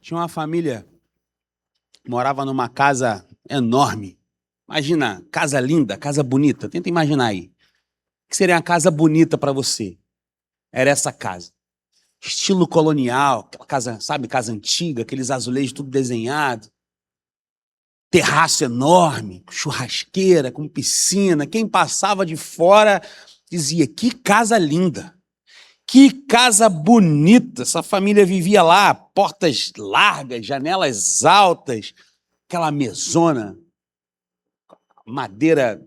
Tinha uma família, morava numa casa enorme. Imagina, casa linda, casa bonita. Tenta imaginar aí. O que seria uma casa bonita para você? Era essa casa. Estilo colonial, aquela casa, sabe, casa antiga, aqueles azulejos tudo desenhado. Terraço enorme, churrasqueira, com piscina. Quem passava de fora dizia, que casa linda. Que casa bonita. Essa família vivia lá, portas largas, janelas altas, aquela mesona, madeira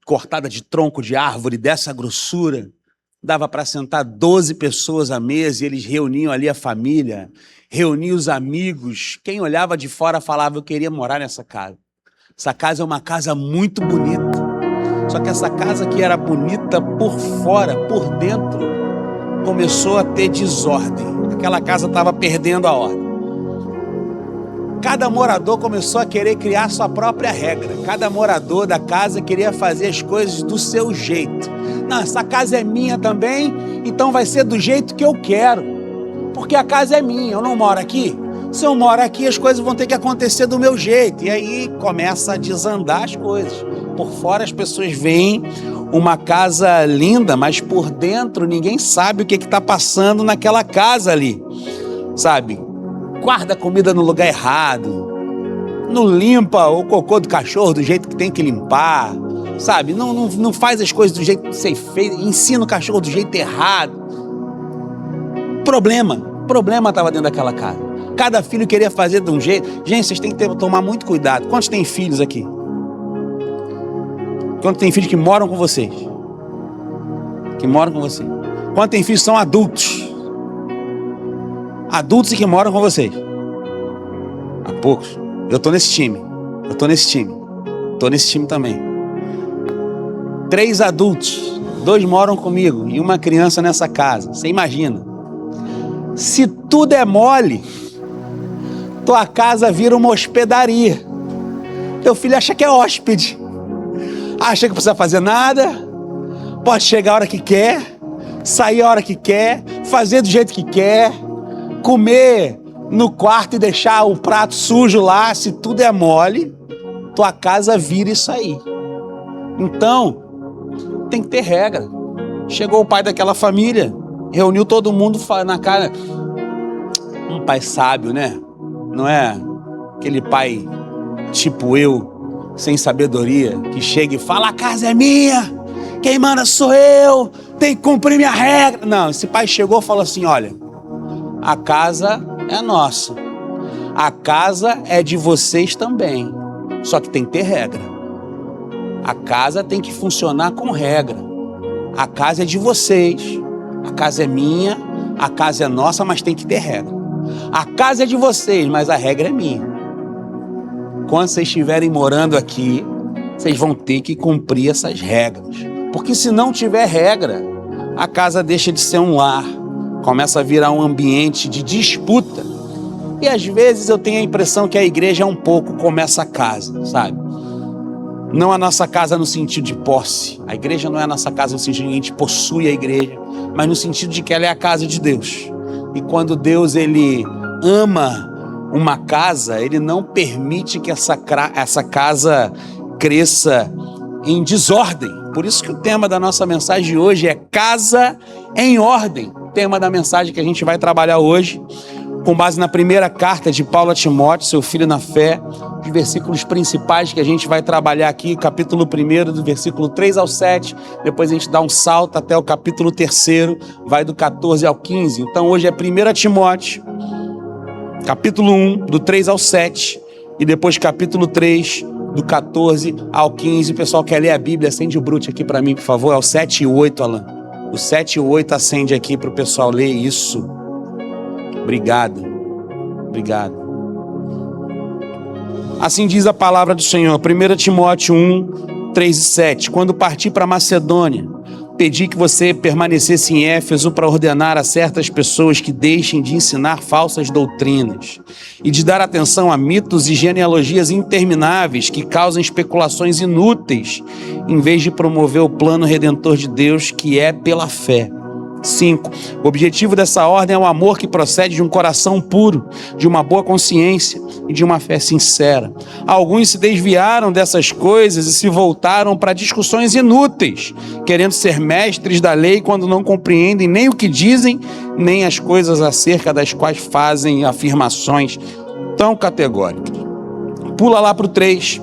cortada de tronco de árvore dessa grossura. Dava para sentar 12 pessoas à mesa e eles reuniam ali a família, reuniam os amigos. Quem olhava de fora falava, eu queria morar nessa casa. Essa casa é uma casa muito bonita. Só que essa casa que era bonita por fora, por dentro, começou a ter desordem. Aquela casa estava perdendo a ordem. Cada morador começou a querer criar sua própria regra. Cada morador da casa queria fazer as coisas do seu jeito. Não, essa casa é minha também, então vai ser do jeito que eu quero. Porque a casa é minha, eu não moro aqui. Se eu moro aqui, as coisas vão ter que acontecer do meu jeito. E aí começa a desandar as coisas. Por fora as pessoas veem uma casa linda, mas por dentro ninguém sabe o que está passando naquela casa ali. Sabe? Guarda a comida no lugar errado. Não limpa o cocô do cachorro do jeito que tem que limpar. Sabe? Não faz as coisas do jeito que ser feito. Ensina o cachorro do jeito errado. Problema estava dentro daquela casa. Cada filho queria fazer de um jeito. Gente, vocês têm que tomar muito cuidado. Quantos têm filhos aqui? Quantos têm filhos que moram com vocês? Que moram com vocês? Quantos têm filhos que são adultos? Adultos e que moram com vocês? Há poucos. Eu tô nesse time. Tô nesse time também. 3 adultos. 2 moram comigo e uma criança nessa casa. Você imagina? Se tudo é mole, tua casa vira uma hospedaria. Teu filho acha que é hóspede. Acha que não precisa fazer nada. Pode chegar a hora que quer. Sair a hora que quer. Fazer do jeito que quer. Comer no quarto e deixar o prato sujo lá. Se tudo é mole, tua casa vira isso aí. Então, tem que ter regra. Chegou o pai daquela família. Reuniu todo mundo na cara. Um pai sábio, né? Não é aquele pai tipo eu, sem sabedoria, que chega e fala, a casa é minha, quem manda sou eu, tem que cumprir minha regra. Não, esse pai chegou e falou assim, olha, a casa é nossa, a casa é de vocês também, só que tem que ter regra. A casa tem que funcionar com regra. A casa é de vocês, a casa é minha, a casa é nossa, mas tem que ter regra. A casa é de vocês, mas a regra é minha. Quando vocês estiverem morando aqui, vocês vão ter que cumprir essas regras. Porque se não tiver regra, a casa deixa de ser um lar, começa a virar um ambiente de disputa. E às vezes eu tenho a impressão que a igreja é um pouco como essa casa, sabe? Não a nossa casa no sentido de posse. A igreja não é a nossa casa no sentido de que a gente possui a igreja, mas no sentido de que ela é a casa de Deus. E quando Deus, ele ama uma casa, ele não permite que essa casa cresça em desordem. Por isso que o tema da nossa mensagem de hoje é Casa em Ordem. O tema da mensagem que a gente vai trabalhar hoje, com base na primeira carta de Paulo a Timóteo, seu filho na fé, os versículos principais que a gente vai trabalhar aqui, capítulo 1, do versículo 3 ao 7, depois a gente dá um salto até o capítulo 3, vai do 14 ao 15. Então hoje é 1 Timóteo, capítulo 1, do 3 ao 7, e depois capítulo 3, do 14 ao 15. O pessoal quer ler a Bíblia, acende o Brute aqui para mim, por favor, é o 7 e 8, Alan. O 7 e 8 acende aqui para o pessoal ler isso. Obrigado. Assim diz a palavra do Senhor, 1 Timóteo 1, 3 e 7. Quando parti para Macedônia, pedi que você permanecesse em Éfeso para ordenar a certas pessoas que deixem de ensinar falsas doutrinas e de dar atenção a mitos e genealogias intermináveis que causam especulações inúteis, em vez de promover o plano redentor de Deus, que é pela fé. 5. O objetivo dessa ordem é o amor que procede de um coração puro, de uma boa consciência e de uma fé sincera. Alguns se desviaram dessas coisas e se voltaram para discussões inúteis, querendo ser mestres da lei quando não compreendem nem o que dizem, nem as coisas acerca das quais fazem afirmações tão categóricas. Pula lá para o 3,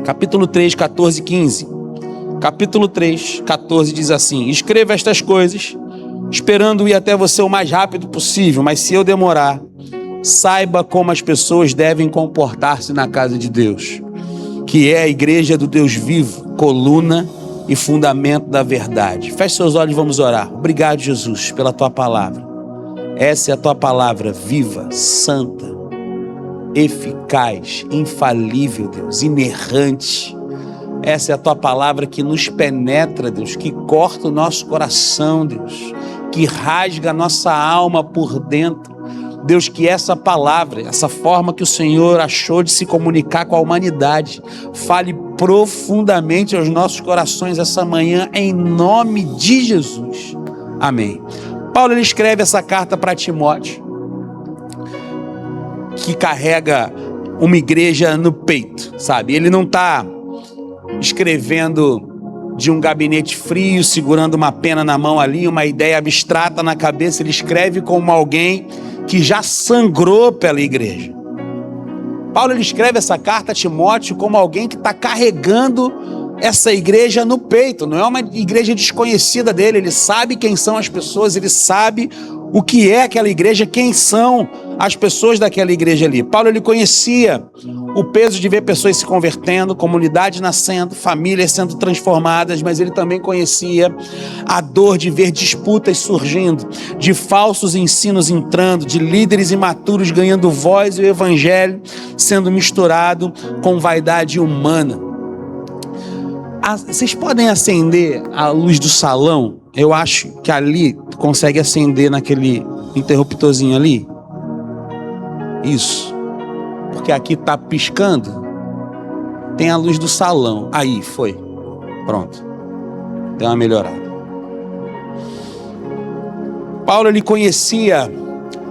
capítulo 3, 14 e 15. Capítulo 3, 14 diz assim: escreva estas coisas, esperando ir até você o mais rápido possível, mas se eu demorar, saiba como as pessoas devem comportar-se na casa de Deus, que é a igreja do Deus vivo, coluna e fundamento da verdade. Feche seus olhos e vamos orar. Obrigado, Jesus, pela tua palavra. Essa é a tua palavra viva, santa, eficaz, infalível, Deus, inerrante. Essa é a tua palavra que nos penetra, Deus, que corta o nosso coração, Deus, que rasga a nossa alma por dentro. Deus, que essa palavra, essa forma que o Senhor achou de se comunicar com a humanidade, fale profundamente aos nossos corações essa manhã, em nome de Jesus. Amém. Paulo, ele escreve essa carta para Timóteo, que carrega uma igreja no peito, sabe? Ele não está escrevendo de um gabinete frio, segurando uma pena na mão ali, uma ideia abstrata na cabeça. Ele escreve como alguém que já sangrou pela igreja. Paulo, ele escreve essa carta a Timóteo como alguém que está carregando essa igreja no peito. Não é uma igreja desconhecida dele. Ele sabe quem são as pessoas, ele sabe o que é aquela igreja, quem são as pessoas daquela igreja ali. Paulo, ele conhecia o peso de ver pessoas se convertendo, comunidades nascendo, famílias sendo transformadas, mas ele também conhecia a dor de ver disputas surgindo, de falsos ensinos entrando, de líderes imaturos ganhando voz e o evangelho sendo misturado com vaidade humana. Vocês podem acender a luz do salão? Eu acho que ali consegue acender naquele interruptorzinho ali. Isso. Porque aqui tá piscando. Tem a luz do salão. Aí, foi. Pronto. Deu uma melhorada. Paulo, ele conhecia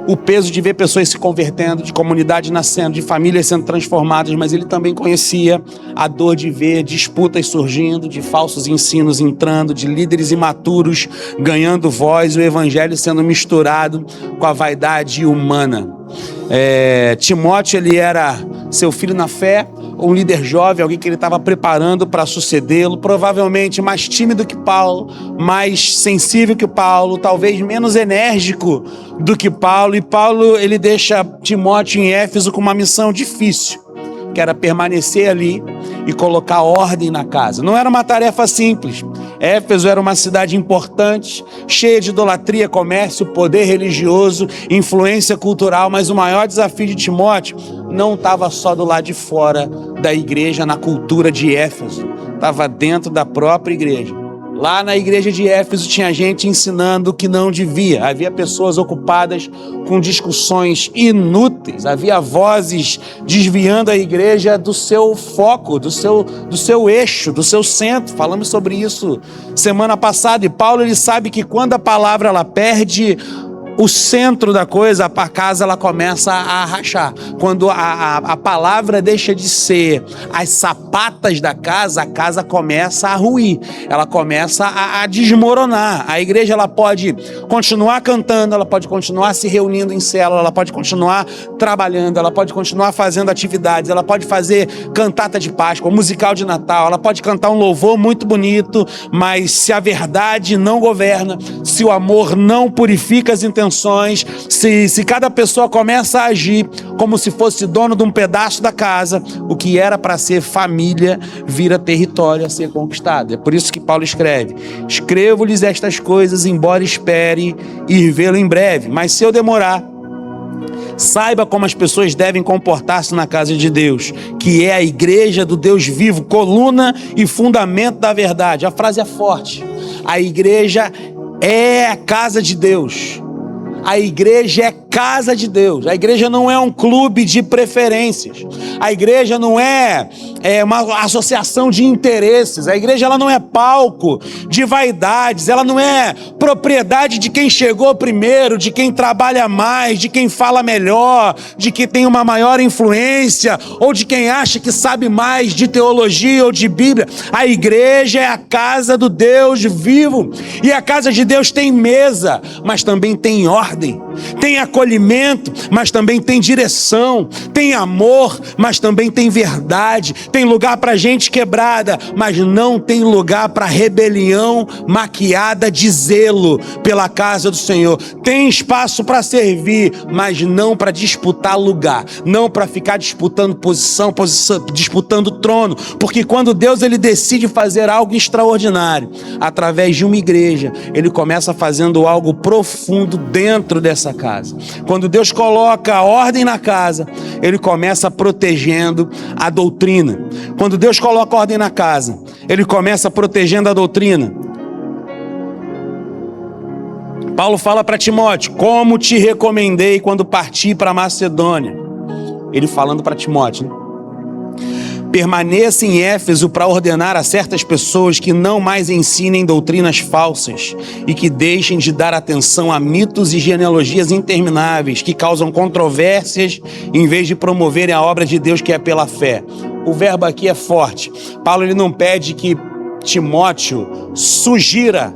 o peso de ver pessoas se convertendo, de comunidades nascendo, de famílias sendo transformadas, mas ele também conhecia a dor de ver disputas surgindo, de falsos ensinos entrando, de líderes imaturos ganhando voz, o evangelho sendo misturado com a vaidade humana. Timóteo, ele era seu filho na fé, um líder jovem, alguém que ele estava preparando para sucedê-lo, provavelmente mais tímido que Paulo, mais sensível que Paulo, talvez menos enérgico do que Paulo. E Paulo, ele deixa Timóteo em Éfeso com uma missão difícil, que era permanecer ali e colocar ordem na casa. Não era uma tarefa simples. Éfeso era uma cidade importante, cheia de idolatria, comércio, poder religioso, influência cultural, mas o maior desafio de Timóteo não estava só do lado de fora da igreja, na cultura de Éfeso, estava dentro da própria igreja. Lá na igreja de Éfeso tinha gente ensinando o que não devia. Havia pessoas ocupadas com discussões inúteis. Havia vozes desviando a igreja do seu foco, do seu eixo, do seu centro. Falamos sobre isso semana passada. E Paulo, ele sabe que quando a palavra ela perde o centro da coisa, a casa ela começa a rachar. Quando a palavra deixa de ser as sapatas da casa, a casa começa a ruir, ela começa a desmoronar. A igreja ela pode continuar cantando, ela pode continuar se reunindo em célula, ela pode continuar trabalhando, ela pode continuar fazendo atividades, ela pode fazer cantata de Páscoa, musical de Natal, ela pode cantar um louvor muito bonito, mas se a verdade não governa, se o amor não purifica as intenções, se cada pessoa começa a agir como se fosse dono de um pedaço da casa, o que era para ser família vira território a ser conquistado. É por isso que Paulo escreve: escrevo-lhes estas coisas, embora espere ir vê-lo em breve, mas se eu demorar, saiba como as pessoas devem comportar-se na casa de Deus, que é a igreja do Deus vivo, coluna e fundamento da verdade. A frase é forte. A igreja é a casa de Deus. A igreja é casa de Deus. A igreja não é um clube de preferências. A igreja não é uma associação de interesses. A igreja ela não é palco de vaidades. Ela não é propriedade de quem chegou primeiro, de quem trabalha mais, de quem fala melhor, de quem tem uma maior influência ou de quem acha que sabe mais de teologia ou de Bíblia. A igreja é a casa do Deus vivo. E a casa de Deus tem mesa, mas também tem ordem. Tem acolhimento, mas também tem direção. Tem amor, mas também tem verdade. Tem lugar para gente quebrada, mas não tem lugar para rebelião maquiada de zelo pela casa do Senhor. Tem espaço para servir, mas não para disputar lugar, não para ficar disputando posição, disputando trono, porque quando Deus ele decide fazer algo extraordinário através de uma igreja, ele começa fazendo algo profundo dentro dessa casa. Quando Deus coloca a ordem na casa, ele começa protegendo a doutrina. Quando Deus coloca a ordem na casa, ele começa protegendo a doutrina. Paulo fala para Timóteo: como te recomendei quando parti para Macedônia. Ele falando para Timóteo, né? Permaneça em Éfeso para ordenar a certas pessoas que não mais ensinem doutrinas falsas e que deixem de dar atenção a mitos e genealogias intermináveis que causam controvérsias em vez de promoverem a obra de Deus que é pela fé. O verbo aqui é forte. Paulo ele não pede que Timóteo sugira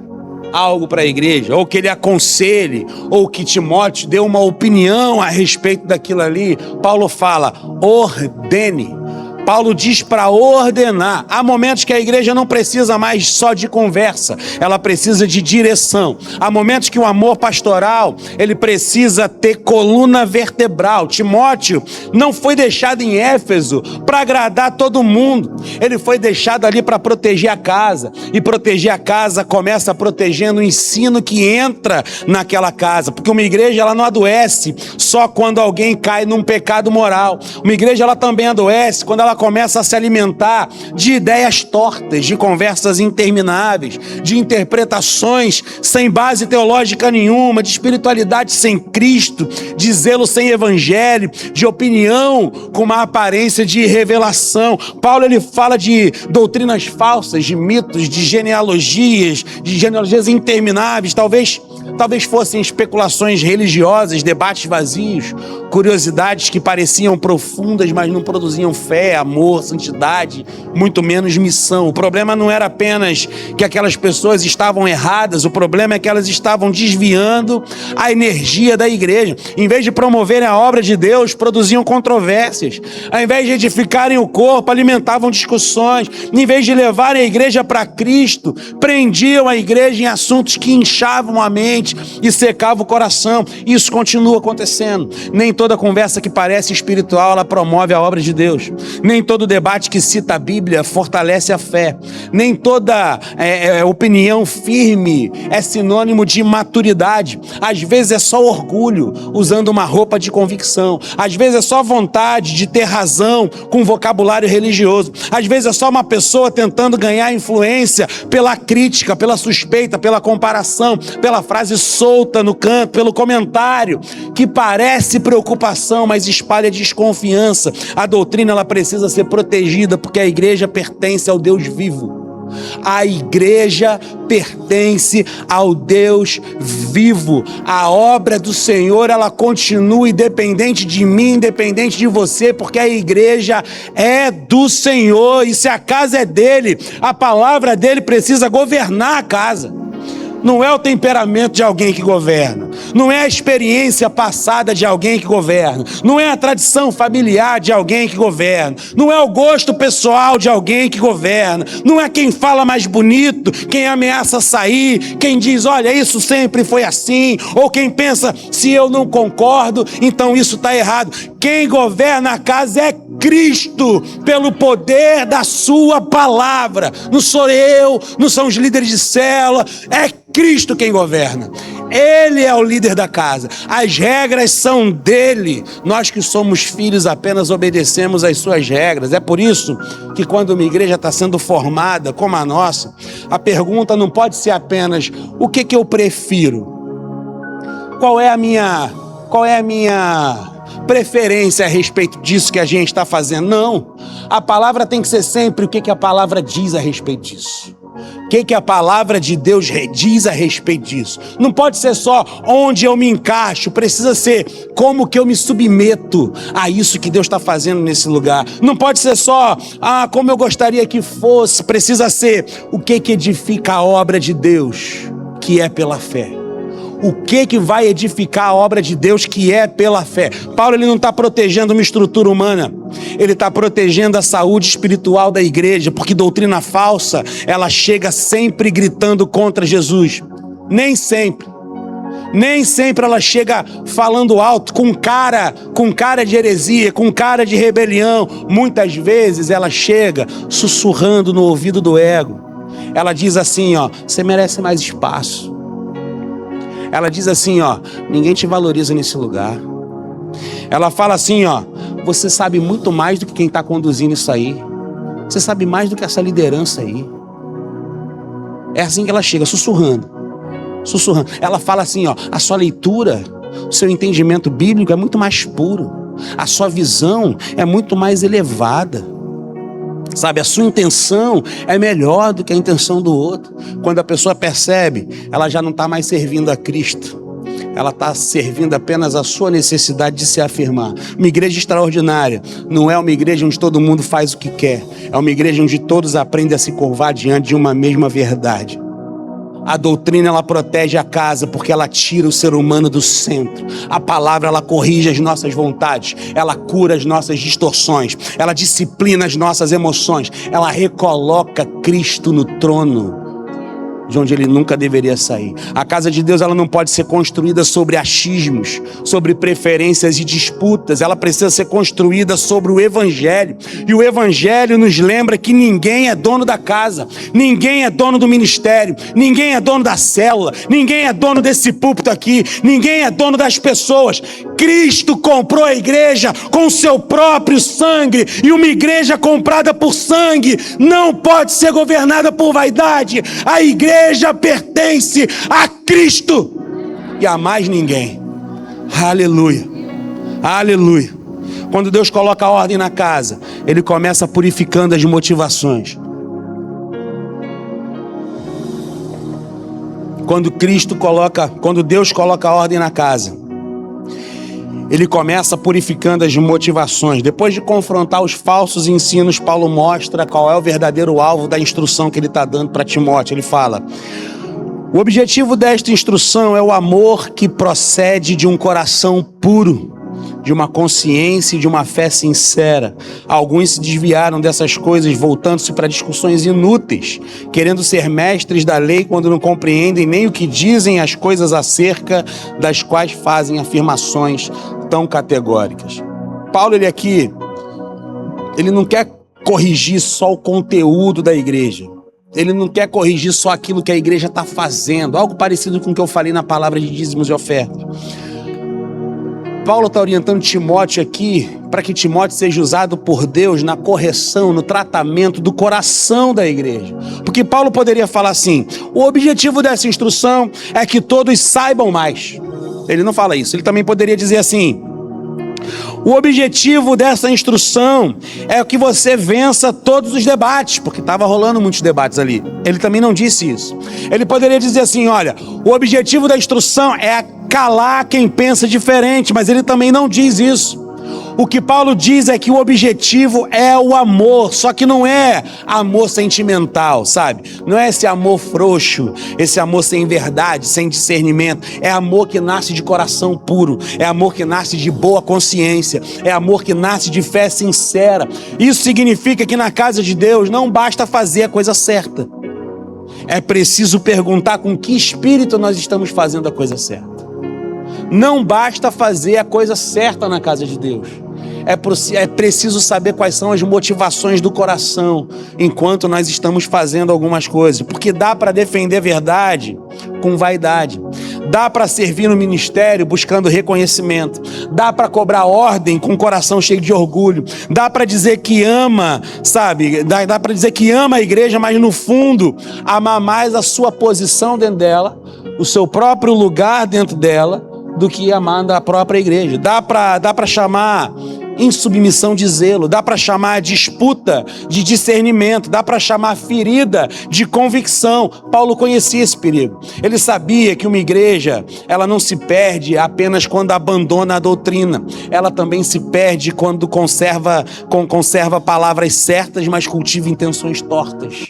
algo para a igreja, ou que ele aconselhe, ou que Timóteo dê uma opinião a respeito daquilo ali. Paulo fala: ordene. Paulo diz para ordenar. Há momentos que a igreja não precisa mais só de conversa, ela precisa de direção. Há momentos que o amor pastoral, ele precisa ter coluna vertebral. Timóteo não foi deixado em Éfeso para agradar todo mundo. Ele foi deixado ali para proteger a casa. E proteger a casa começa protegendo o ensino que entra naquela casa. Porque uma igreja ela não adoece só quando alguém cai num pecado moral. Uma igreja ela também adoece quando ela começa a se alimentar de ideias tortas, de conversas intermináveis, de interpretações sem base teológica nenhuma, de espiritualidade sem Cristo, de zelo sem evangelho, de opinião com uma aparência de revelação. Paulo ele fala de doutrinas falsas, de mitos, de genealogias intermináveis, talvez fossem especulações religiosas, debates vazios, curiosidades que pareciam profundas, mas não produziam fé, amor, santidade, muito menos missão. O problema não era apenas que aquelas pessoas estavam erradas, o problema é que elas estavam desviando a energia da igreja. Em vez de promoverem a obra de Deus, produziam controvérsias. Ao invés de edificarem o corpo, alimentavam discussões. Em vez de levarem a igreja para Cristo, prendiam a igreja em assuntos que inchavam a mente e secavam o coração. Isso continua acontecendo. Nem toda conversa que parece espiritual, ela promove a obra de Deus. Nem todo debate que cita a Bíblia fortalece a fé. Nem toda opinião firme é sinônimo de maturidade. Às vezes é só orgulho usando uma roupa de convicção. Às vezes é só vontade de ter razão com vocabulário religioso. Às vezes é só uma pessoa tentando ganhar influência pela crítica, pela suspeita, pela comparação, pela frase solta no canto, pelo comentário que parece preocupação, mas espalha desconfiança. A doutrina ela precisa ser protegida porque a igreja pertence ao Deus vivo. A igreja pertence ao Deus vivo. A obra do Senhor ela continua independente de mim, independente de você, porque a igreja é do Senhor e se a casa é dele, a palavra dele precisa governar a casa. Não é o temperamento de alguém que governa, não é a experiência passada de alguém que governa, não é a tradição familiar de alguém que governa, não é o gosto pessoal de alguém que governa, não é quem fala mais bonito, quem ameaça sair, quem diz, olha, isso sempre foi assim, ou quem pensa, se eu não concordo, então isso está errado. Quem governa a casa é Cristo, pelo poder da sua palavra. Não sou eu, não são os líderes de célula, é Cristo quem governa. Ele é o líder da casa. As regras são dele. Nós que somos filhos apenas obedecemos às suas regras. É por isso que quando uma igreja está sendo formada como a nossa, a pergunta não pode ser apenas o que eu prefiro? Qual é qual é a minha preferência a respeito disso que a gente está fazendo. Não. A palavra tem que ser sempre o que a palavra diz a respeito disso. O que a palavra de Deus diz a respeito disso. Não pode ser só onde eu me encaixo, precisa ser como que eu me submeto a isso que Deus está fazendo nesse lugar. Não pode ser só, como eu gostaria que fosse, precisa ser o que edifica a obra de Deus, que é pela fé. O que vai edificar a obra de Deus, que é pela fé? Paulo, ele não está protegendo uma estrutura humana, ele está protegendo a saúde espiritual da igreja, porque doutrina falsa, ela chega sempre gritando contra Jesus. Nem sempre ela chega falando alto, com cara de heresia, com cara de rebelião. Muitas vezes ela chega sussurrando no ouvido do ego. Ela diz assim, você merece mais espaço. Ela diz assim, ninguém te valoriza nesse lugar. Ela fala assim, você sabe muito mais do que quem está conduzindo isso aí. Você sabe mais do que essa liderança aí. É assim que ela chega, sussurrando. Ela fala assim, a sua leitura, o seu entendimento bíblico é muito mais puro. A sua visão é muito mais elevada. Sabe, a sua intenção é melhor do que a intenção do outro. Quando a pessoa percebe, ela já não está mais servindo a Cristo. Ela está servindo apenas a sua necessidade de se afirmar. Uma igreja extraordinária não é uma igreja onde todo mundo faz o que quer. É uma igreja onde todos aprendem a se curvar diante de uma mesma verdade. A doutrina, ela protege a casa porque ela tira o ser humano do centro. A palavra, ela corrige as nossas vontades, ela cura as nossas distorções, ela disciplina as nossas emoções, ela recoloca Cristo no trono de onde ele nunca deveria sair. A casa de Deus, ela não pode ser construída sobre achismos, sobre preferências e disputas. Ela precisa ser construída sobre o Evangelho. E o Evangelho nos lembra que ninguém é dono da casa, ninguém é dono do ministério, ninguém é dono da célula, ninguém é dono desse púlpito aqui, ninguém é dono das pessoas. Cristo comprou a igreja com o seu próprio sangue, e uma igreja comprada por sangue não pode ser governada por vaidade. A igreja pertence a Cristo e a mais ninguém. Aleluia, aleluia. Quando Deus coloca a ordem na casa, Ele começa purificando as motivações. Quando Deus coloca a ordem na casa, Ele começa purificando as motivações. Depois de confrontar os falsos ensinos, Paulo mostra qual é o verdadeiro alvo da instrução que ele está dando para Timóteo. Ele fala: o objetivo desta instrução é o amor que procede de um coração puro, de uma consciência e de uma fé sincera. Alguns se desviaram dessas coisas, voltando-se para discussões inúteis, querendo ser mestres da lei quando não compreendem nem o que dizem as coisas acerca das quais fazem afirmações tão categóricas. Paulo, ele não quer corrigir só o conteúdo da igreja. Ele não quer corrigir só aquilo que a igreja está fazendo, algo parecido com o que eu falei na palavra de dízimos e ofertas. Paulo está orientando Timóteo aqui para que Timóteo seja usado por Deus na correção, no tratamento do coração da igreja. Porque Paulo poderia falar assim: o objetivo dessa instrução é que todos saibam mais. Ele não fala isso. Ele também poderia dizer assim: o objetivo dessa instrução é que você vença todos os debates, porque estava rolando muitos debates ali. Ele também não disse isso. Ele poderia dizer assim: olha, o objetivo da instrução é calar quem pensa diferente, mas ele também não diz isso. O que Paulo diz é que o objetivo é o amor, só que não é amor sentimental, sabe? Não é esse amor frouxo, esse amor sem verdade, sem discernimento. É amor que nasce de coração puro, é amor que nasce de boa consciência, é amor que nasce de fé sincera. Isso significa que na casa de Deus não basta fazer a coisa certa. É preciso perguntar com que espírito nós estamos fazendo a coisa certa. Não basta fazer a coisa certa na casa de Deus. É preciso saber quais são as motivações do coração enquanto nós estamos fazendo algumas coisas. Porque dá para defender a verdade com vaidade. Dá para servir no ministério buscando reconhecimento. Dá para cobrar ordem com o coração cheio de orgulho. Dá para dizer que ama, sabe? Dá para dizer que ama a igreja, mas no fundo amar mais a sua posição dentro dela, o seu próprio lugar dentro dela, do que amar a própria igreja. Dá para chamar insubmissão de zelo, dá para chamar disputa de discernimento, dá para chamar ferida de convicção. Paulo conhecia esse perigo. Ele sabia que uma igreja, ela não se perde apenas quando abandona a doutrina. Ela também se perde quando conserva palavras certas, mas cultiva intenções tortas.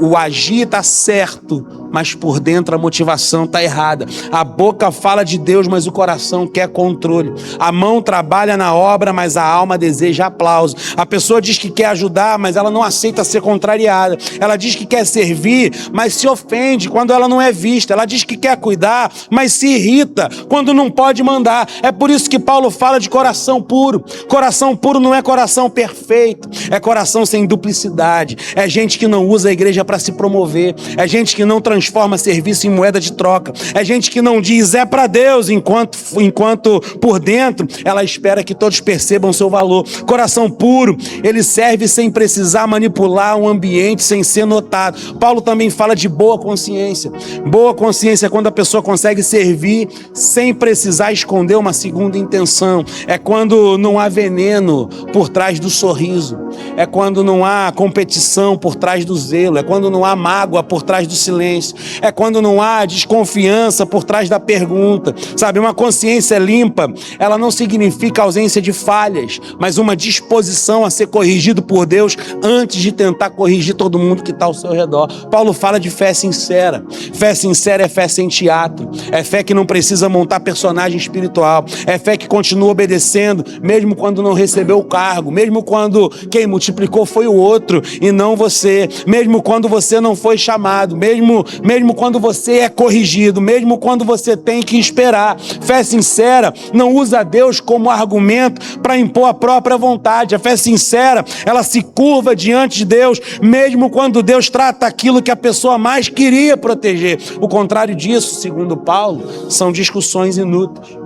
O agir está certo, mas por dentro a motivação está errada. A boca fala de Deus, mas o coração quer controle. A mão trabalha na obra, mas a alma deseja aplauso. A pessoa diz que quer ajudar, mas ela não aceita ser contrariada. Ela diz que quer servir, mas se ofende quando ela não é vista. Ela diz que quer cuidar, mas se irrita quando não pode mandar. É por isso que Paulo fala de coração puro. Coração puro não é coração perfeito, é coração sem duplicidade. É gente que não usa a igreja para se promover. É gente que não transforma serviço em moeda de troca. É gente que não diz é para Deus, enquanto por dentro ela espera que todos percebam seu valor. Coração puro, ele serve sem precisar manipular um ambiente, sem ser notado. Paulo também fala de boa consciência. Boa consciência é quando a pessoa consegue servir sem precisar esconder uma segunda intenção. É quando não há veneno por trás do sorriso. É quando não há competição por trás do zelo. É quando não há mágoa por trás do silêncio. É quando não há desconfiança por trás da pergunta. Sabe, uma consciência limpa, ela não significa ausência de falhas, mas uma disposição a ser corrigido por Deus antes de tentar corrigir todo mundo que está ao seu redor. Paulo fala de fé sincera. Fé sincera é fé sem teatro. É fé que não precisa montar personagem espiritual. É fé que continua obedecendo, mesmo quando não recebeu o cargo, mesmo quando quem multiplicou foi o outro e não você, mesmo quando você não foi chamado, mesmo quando você é corrigido, mesmo quando você tem que esperar. Fé sincera não usa Deus como argumento para impor a própria vontade. A fé sincera, ela se curva diante de Deus, mesmo quando Deus trata aquilo que a pessoa mais queria proteger. O contrário disso, segundo Paulo, são discussões inúteis.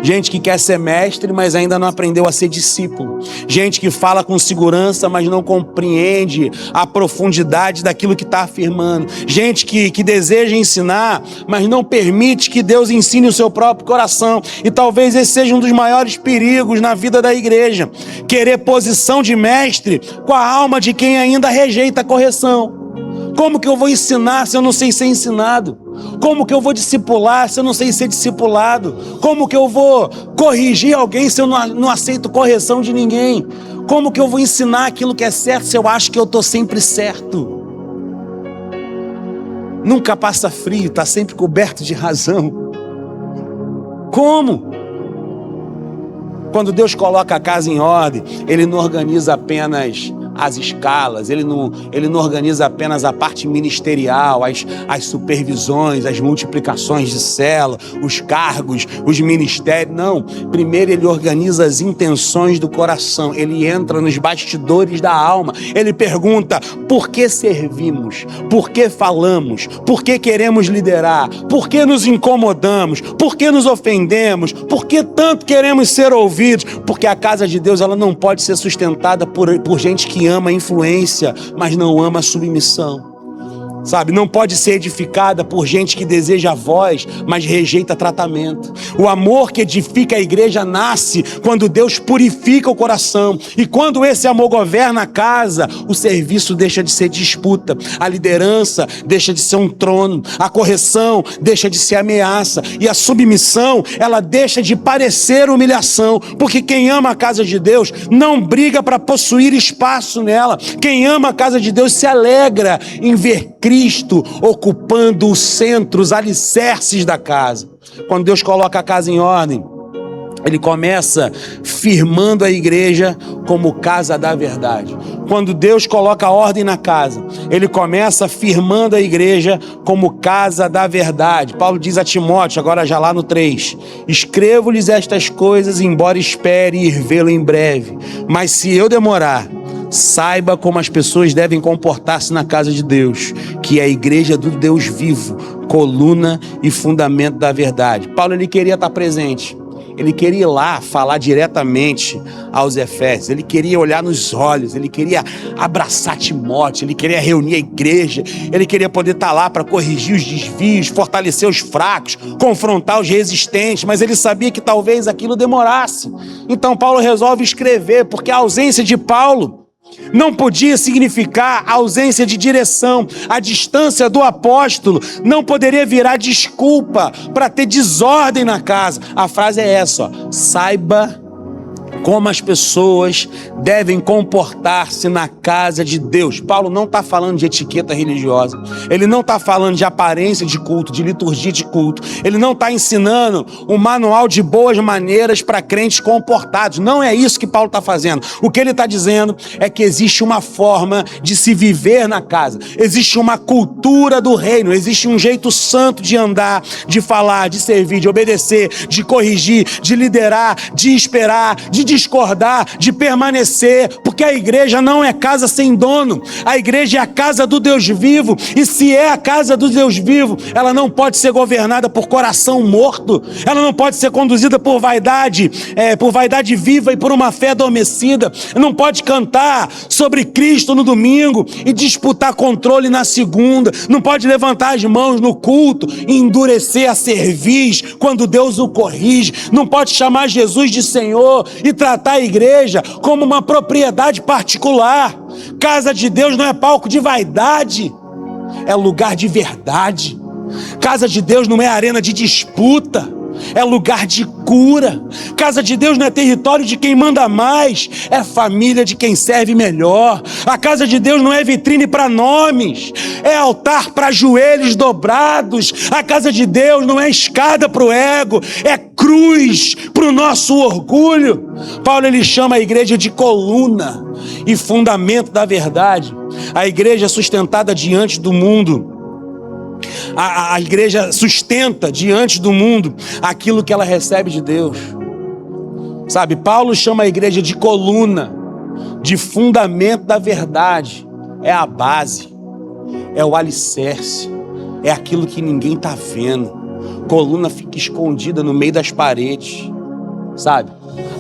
Gente que quer ser mestre, mas ainda não aprendeu a ser discípulo. Gente que fala com segurança, mas não compreende a profundidade daquilo que está afirmando. Gente que deseja ensinar, mas não permite que Deus ensine o seu próprio coração. E talvez esse seja um dos maiores perigos na vida da igreja. Querer posição de mestre com a alma de quem ainda rejeita a correção. Como que eu vou ensinar se eu não sei ser ensinado? Como que eu vou discipular se eu não sei ser discipulado? Como que eu vou corrigir alguém se eu não aceito correção de ninguém? Como que eu vou ensinar aquilo que é certo se eu acho que eu estou sempre certo? Nunca passa frio, está sempre coberto de razão. Como? Quando Deus coloca a casa em ordem, Ele não organiza apenas as escalas, ele não organiza apenas a parte ministerial, as supervisões, as multiplicações de célula, os cargos, os ministérios. Não, primeiro ele organiza as intenções do coração. Ele entra nos bastidores da alma. Ele pergunta: por que servimos? Por que falamos? Por que queremos liderar? Por que nos incomodamos? Por que nos ofendemos? Por que tanto queremos ser ouvidos? Porque a casa de Deus, ela não pode ser sustentada por gente que ama a influência, mas não ama a submissão. Sabe, não pode ser edificada por gente que deseja voz, mas rejeita tratamento. O amor que edifica a igreja nasce quando Deus purifica o coração. E quando esse amor governa a casa, o serviço deixa de ser disputa, a liderança deixa de ser um trono, a correção deixa de ser ameaça, e a submissão, ela deixa de parecer humilhação. Porque quem ama a casa de Deus não briga para possuir espaço nela. Quem ama a casa de Deus se alegra em ver Cristo ocupando os centros, alicerces da casa. Quando Deus coloca a casa em ordem, Ele começa firmando a igreja como casa da verdade. Quando Deus coloca ordem na casa, Ele começa firmando a igreja como casa da verdade. Paulo diz a Timóteo, agora já lá no 3, escrevo-lhes estas coisas, embora espere ir vê-lo em breve. Mas se eu demorar, saiba como as pessoas devem comportar-se na casa de Deus, que é a igreja do Deus vivo, coluna e fundamento da verdade. Paulo, ele queria estar presente. Ele queria ir lá falar diretamente aos Efésios, ele queria olhar nos olhos, ele queria abraçar Timóteo, ele queria reunir a igreja, ele queria poder estar lá para corrigir os desvios, fortalecer os fracos, confrontar os resistentes, mas ele sabia que talvez aquilo demorasse. Então Paulo resolve escrever, porque a ausência de Paulo não podia significar a ausência de direção. A distância do apóstolo não poderia virar desculpa para ter desordem na casa. A frase é essa, ó: saiba como as pessoas devem comportar-se na casa de Deus. Paulo não está falando de etiqueta religiosa, ele não está falando de aparência de culto, de liturgia de culto, ele não está ensinando um manual de boas maneiras para crentes comportados. Não é isso que Paulo está fazendo. O que ele está dizendo é que existe uma forma de se viver na casa, existe uma cultura do reino, existe um jeito santo de andar, de falar, de servir, de obedecer, de corrigir, de liderar, de esperar, de discordar, de permanecer, porque a igreja não é casa sem dono, a igreja é a casa do Deus vivo, e se é a casa do Deus vivo, ela não pode ser governada por coração morto, ela não pode ser conduzida por vaidade viva e por uma fé adormecida, não pode cantar sobre Cristo no domingo e disputar controle na segunda, não pode levantar as mãos no culto e endurecer a cerviz quando Deus o corrige, não pode chamar Jesus de Senhor e tratar a igreja como uma propriedade particular. Casa de Deus não é palco de vaidade, é lugar de verdade. Casa de Deus não é arena de disputa, é lugar de cura. Casa de Deus não é território de quem manda mais, é família de quem serve melhor. A casa de Deus não é vitrine para nomes, é altar para joelhos dobrados. A casa de Deus não é escada para o ego, é cruz para o nosso orgulho. Paulo ele chama a igreja de coluna e fundamento da verdade. A igreja sustentada diante do mundo, a igreja sustenta diante do mundo aquilo que ela recebe de Deus. Sabe, Paulo chama a igreja de coluna, de fundamento da verdade. É a base, é o alicerce, é aquilo que ninguém está vendo. Coluna fica escondida no meio das paredes, sabe?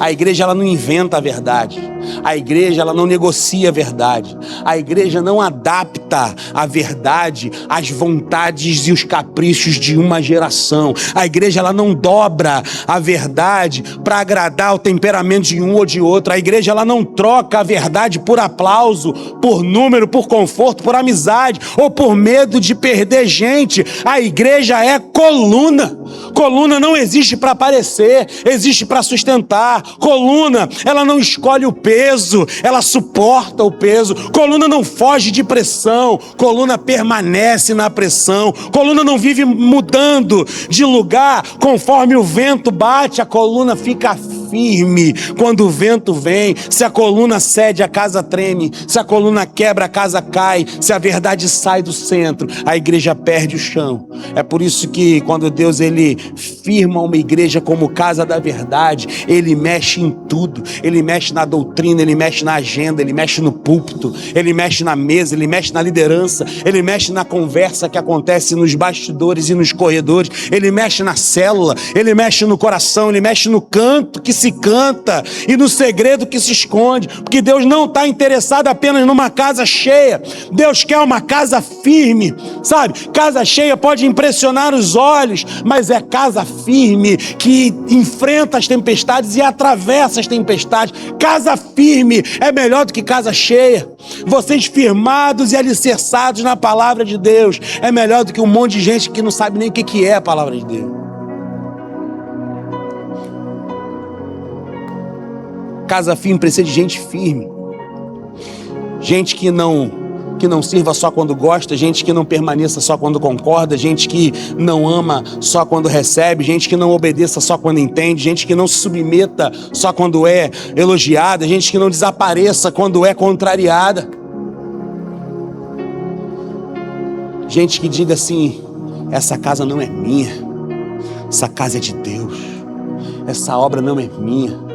A igreja ela não inventa a verdade, a igreja ela não negocia a verdade, a igreja não adapta a verdade às vontades e os caprichos de uma geração, a igreja ela não dobra a verdade para agradar o temperamento de um ou de outro, a igreja ela não troca a verdade por aplauso, por número, por conforto, por amizade ou por medo de perder gente. A igreja é coluna. Coluna não existe para aparecer, existe para sustentar. Coluna, ela não escolhe o peso, ela suporta o peso. Coluna não foge de pressão, coluna permanece na pressão. Coluna não vive mudando de lugar conforme o vento bate, a coluna fica firme quando o vento vem. Se a coluna cede, a casa treme. Se a coluna quebra, a casa cai. Se a verdade sai do centro, a igreja perde o chão. É por isso que quando Deus ele firma uma igreja como casa da verdade, ele mexe em tudo. Ele mexe na doutrina, ele mexe na agenda, ele mexe no púlpito, ele mexe na mesa, ele mexe na liderança, ele mexe na conversa que acontece nos bastidores e nos corredores, ele mexe na célula, ele mexe no coração, ele mexe no canto que se canta e no segredo que se esconde, porque Deus não está interessado apenas numa casa cheia, Deus quer uma casa firme, sabe? Casa cheia pode impressionar os olhos, mas é casa firme que enfrenta as tempestades e atravessa as tempestades. Casa firme é melhor do que casa cheia. Vocês firmados e alicerçados na palavra de Deus é melhor do que um monte de gente que não sabe nem o que é a palavra de Deus. Casa firme precisa de gente firme, gente que não sirva só quando gosta, gente que não permaneça só quando concorda, gente que não ama só quando recebe, gente que não obedeça só quando entende, gente que não se submeta só quando é elogiada, gente que não desapareça quando é contrariada. Gente que diga assim: essa casa não é minha, essa casa é de Deus, essa obra não é minha,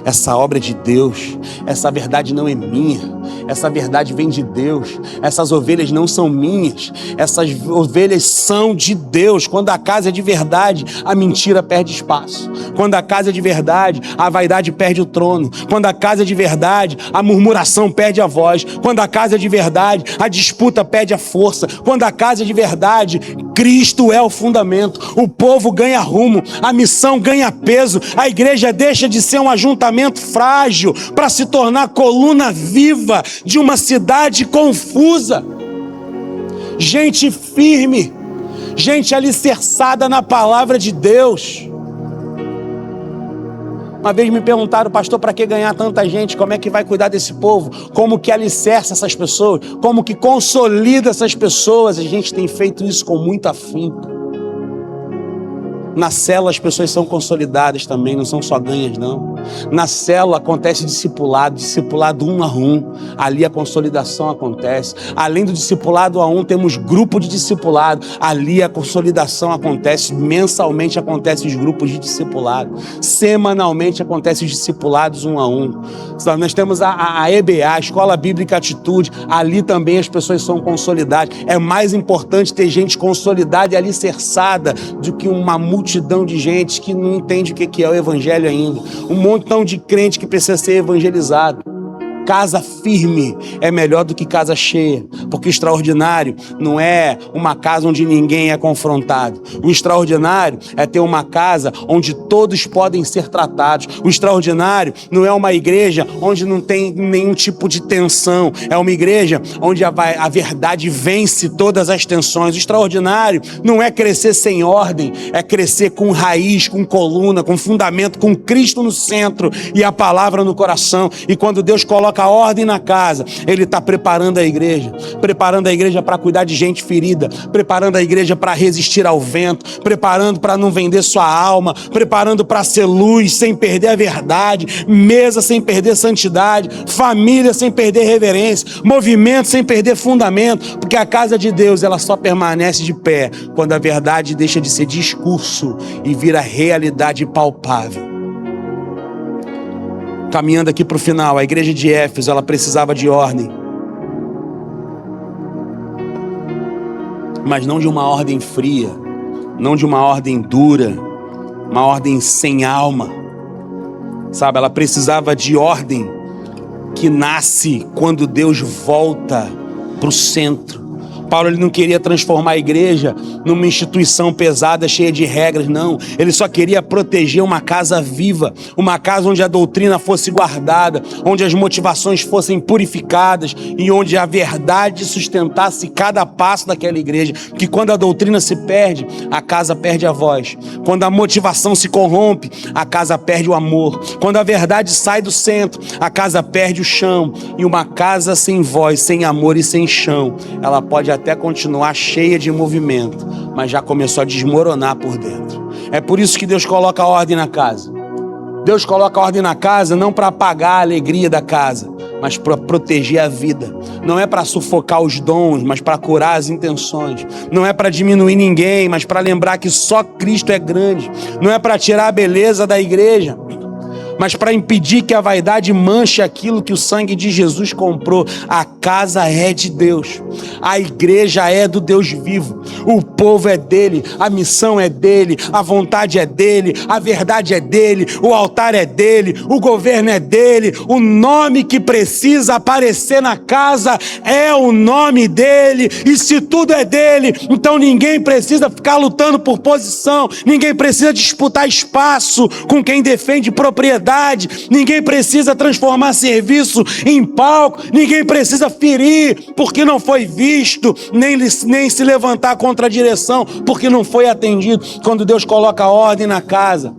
essa obra é de Deus, essa verdade não é minha, essa verdade vem de Deus. Essas ovelhas não são minhas, essas ovelhas são de Deus. Quando a casa é de verdade, a mentira perde espaço. Quando a casa é de verdade, a vaidade perde o trono. Quando a casa é de verdade, a murmuração perde a voz. Quando a casa é de verdade, a disputa perde a força. Quando a casa é de verdade, Cristo é o fundamento. O povo ganha rumo, a missão ganha peso. A igreja deixa de ser um ajuntamento frágil para se tornar coluna viva de uma cidade confusa. Gente firme, gente alicerçada na palavra de Deus. Uma vez me perguntaram, pastor, para que ganhar tanta gente? Como é que vai cuidar desse povo? Como que alicerça essas pessoas? Como que consolida essas pessoas? A gente tem feito isso com muito afinco. Na célula as pessoas são consolidadas também, não são só ganhas não. Na célula acontece discipulado 1 a 1. Ali a consolidação acontece. Além do discipulado 1 a 1, temos grupo de discipulado. Ali a consolidação acontece. Mensalmente acontecem os grupos de discipulado. Semanalmente acontecem os discipulados 1 a 1. Nós temos a EBA, a Escola Bíblica Atitude. Ali também as pessoas são consolidadas. É mais importante ter gente consolidada e alicerçada do que uma multidão de gente que não entende o que é o evangelho ainda. Um montão de crente que precisa ser evangelizado. Casa firme é melhor do que casa cheia, porque o extraordinário não é uma casa onde ninguém é confrontado. O extraordinário é ter uma casa onde todos podem ser tratados. O extraordinário não é uma igreja onde não tem nenhum tipo de tensão. É uma igreja onde a verdade vence todas as tensões. O extraordinário não é crescer sem ordem, é crescer com raiz, com coluna, com fundamento, com Cristo no centro e a palavra no coração. E quando Deus coloca a ordem na casa, Ele está preparando a igreja para cuidar de gente ferida, preparando a igreja para resistir ao vento, preparando para não vender sua alma, preparando para ser luz sem perder a verdade, mesa sem perder santidade, família sem perder reverência, movimento sem perder fundamento, porque a casa de Deus ela só permanece de pé quando a verdade deixa de ser discurso e vira realidade palpável. Caminhando aqui para o final, a igreja de Éfeso, ela precisava de ordem. Mas não de uma ordem fria, não de uma ordem dura, uma ordem sem alma. Sabe, ela precisava de ordem que nasce quando Deus volta para o centro. Paulo ele não queria transformar a igreja numa instituição pesada, cheia de regras, não. Ele só queria proteger uma casa viva, uma casa onde a doutrina fosse guardada, onde as motivações fossem purificadas e onde a verdade sustentasse cada passo daquela igreja. Porque quando a doutrina se perde, a casa perde a voz. Quando a motivação se corrompe, a casa perde o amor. Quando a verdade sai do centro, a casa perde o chão. E uma casa sem voz, sem amor e sem chão, ela pode até continuar cheia de movimento, mas já começou a desmoronar por dentro. É por isso que Deus coloca a ordem na casa. Deus coloca a ordem na casa não para apagar a alegria da casa, mas para proteger a vida. Não é para sufocar os dons, mas para curar as intenções. Não é para diminuir ninguém, mas para lembrar que só Cristo é grande. Não é para tirar a beleza da igreja, mas para impedir que a vaidade manche aquilo que o sangue de Jesus comprou. A casa é de Deus, a igreja é do Deus vivo, o povo é dele, a missão é dele, a vontade é dele, a verdade é dele, o altar é dele, o governo é dele. O nome que precisa aparecer na casa é o nome dele, e se tudo é dele, então ninguém precisa ficar lutando por posição, ninguém precisa disputar espaço com quem defende propriedade, ninguém precisa transformar serviço em palco, ninguém precisa ferir porque não foi visto, nem se levantar contra a direção porque não foi atendido. Quando Deus coloca ordem na casa,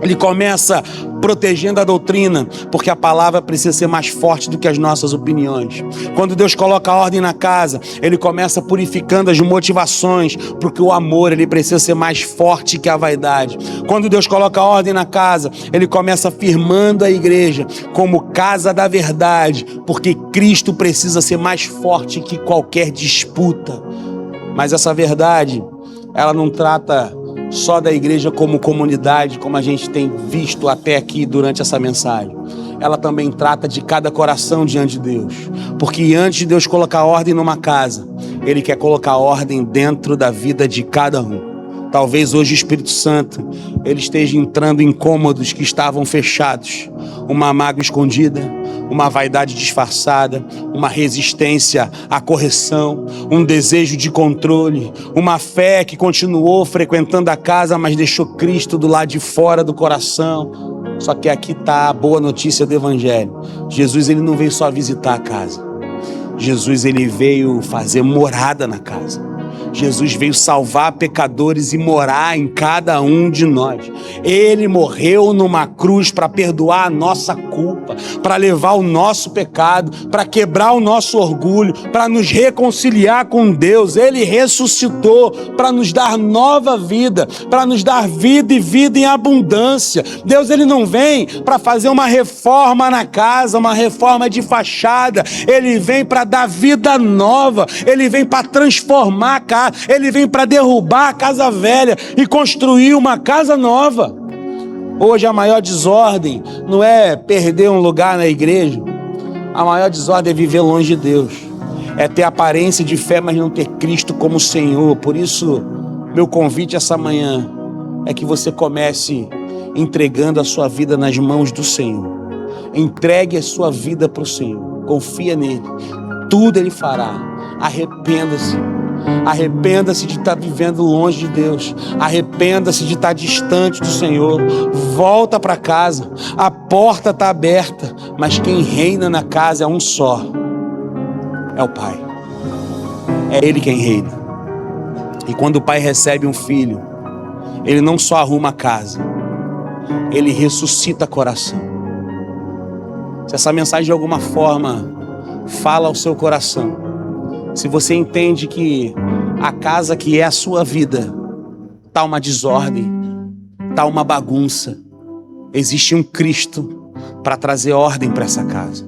Ele começa protegendo a doutrina, porque a palavra precisa ser mais forte do que as nossas opiniões. Quando Deus coloca a ordem na casa, Ele começa purificando as motivações, porque o amor ele precisa ser mais forte que a vaidade. Quando Deus coloca a ordem na casa, Ele começa firmando a igreja como casa da verdade, porque Cristo precisa ser mais forte que qualquer disputa. Mas essa verdade, ela não trata só da igreja como comunidade, como a gente tem visto até aqui durante essa mensagem. ela também trata de cada coração diante de Deus. Porque antes de Deus colocar ordem numa casa, Ele quer colocar ordem dentro da vida de cada um. Talvez hoje o Espírito Santo, Ele esteja entrando em cômodos que estavam fechados. Uma mágoa escondida, uma vaidade disfarçada, uma resistência à correção, um desejo de controle, uma fé que continuou frequentando a casa, mas deixou Cristo do lado de fora do coração. Só que aqui está a boa notícia do Evangelho. Jesus, Ele não veio só visitar a casa. Jesus, Ele veio fazer morada na casa. Jesus veio salvar pecadores e morar em cada um de nós. Ele morreu numa cruz para perdoar a nossa culpa, para levar o nosso pecado, para quebrar o nosso orgulho, para nos reconciliar com Deus. Ele ressuscitou para nos dar nova vida, para nos dar vida e vida em abundância. Deus, Ele não vem para fazer uma reforma na casa, uma reforma de fachada. Ele vem para dar vida nova. Ele vem para transformar a casa. Ele vem para derrubar a casa velha e construir uma casa nova. Hoje a maior desordem não é perder um lugar na igreja. A maior desordem é viver longe de Deus. É ter aparência de fé, mas não ter Cristo como Senhor. Por isso, meu convite essa manhã é que você comece entregando a sua vida nas mãos do Senhor. Entregue a sua vida para o Senhor. Confia nele. Tudo Ele fará. Arrependa-se. Arrependa-se de estar vivendo longe de Deus. Arrependa-se de estar distante do Senhor. Volta para casa. A porta está aberta, mas quem reina na casa é um só. É o Pai. É Ele quem reina. E quando o Pai recebe um filho, Ele não só arruma a casa, Ele ressuscita coração. Se essa mensagem de alguma forma fala ao seu coração, se você entende que a casa que é a sua vida está uma desordem, está uma bagunça, existe um Cristo para trazer ordem para essa casa.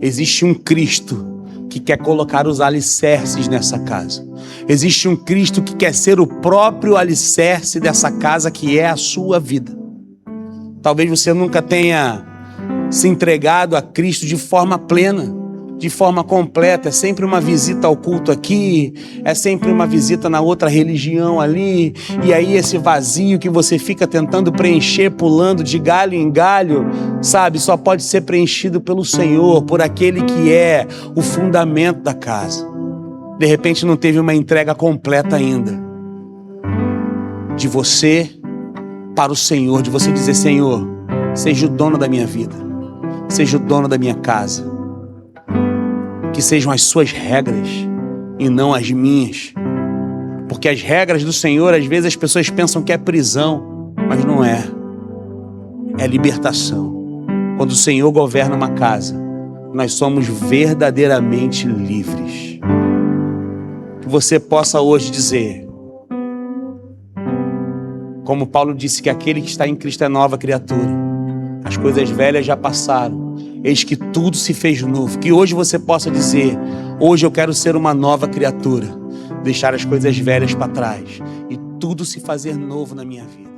Existe um Cristo que quer colocar os alicerces nessa casa. Existe um Cristo que quer ser o próprio alicerce dessa casa que é a sua vida. Talvez você nunca tenha se entregado a Cristo de forma plena, de forma completa. É sempre uma visita ao culto aqui, é sempre uma visita na outra religião ali, e aí esse vazio que você fica tentando preencher, pulando de galho em galho, sabe, só pode ser preenchido pelo Senhor, por aquele que é o fundamento da casa. De repente não teve uma entrega completa ainda, de você para o Senhor, de você dizer: Senhor, seja o dono da minha vida, seja o dono da minha casa. Que sejam as suas regras e não as minhas. Porque as regras do Senhor, às vezes as pessoas pensam que é prisão, mas não é. É libertação. Quando o Senhor governa uma casa, nós somos verdadeiramente livres. Que você possa hoje dizer, como Paulo disse, que aquele que está em Cristo é nova criatura. As coisas velhas já passaram, eis que tudo se fez novo. Que hoje você possa dizer: hoje eu quero ser uma nova criatura, deixar as coisas velhas para trás e tudo se fazer novo na minha vida.